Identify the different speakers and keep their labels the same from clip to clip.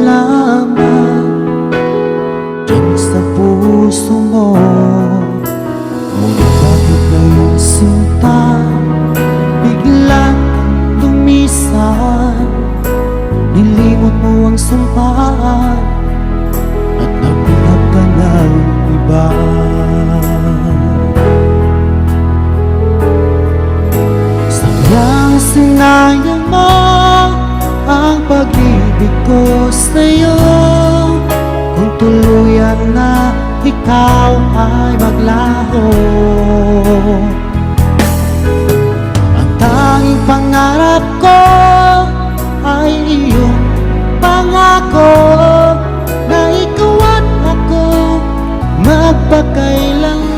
Speaker 1: lamang dyan sa puso mo. Ngunit bakit ngayong sinta biglang lumisan? Nilimot mo ang sumpaan at nabuhat ka ng iba. Sayang sinayang mo ang pag-ibig ko sa'yo. Kung tuluyan na ikaw ay maglaho, ang tanging pangarap ko ay iyong pangako na ikaw at ako magpakailanman.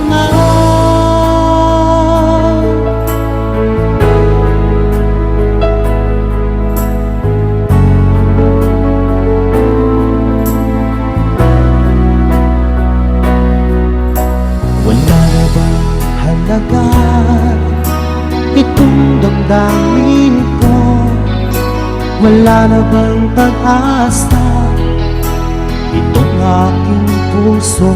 Speaker 1: Halaga itong damdamin ko, wala na bang pag-asa itong aking puso?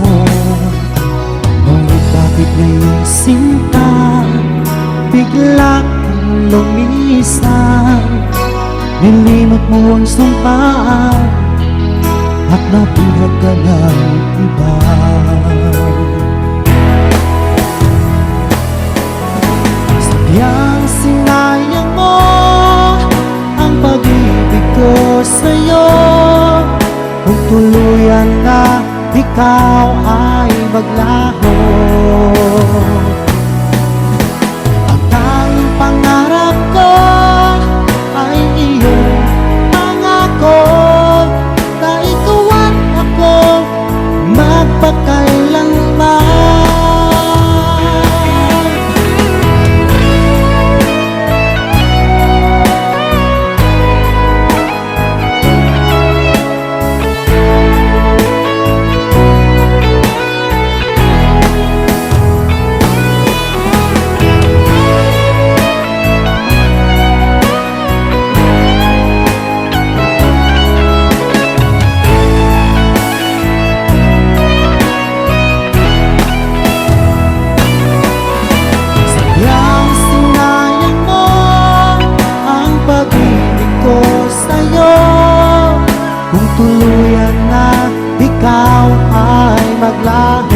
Speaker 1: Ngunit bakit ngayong sinta bigla kang lumisan? Nilimot mo ang sumpaan at nabuhat ka ng iba. Yang sinayang mo ang pag-ibig ko sa'yo. Kung tuluyan na ikaw ay maglaho, ang tanging pangarap ko ay iyong pangako na ikaw at ako magpakailanman. Kung tuluyan na ikaw ay maglaho,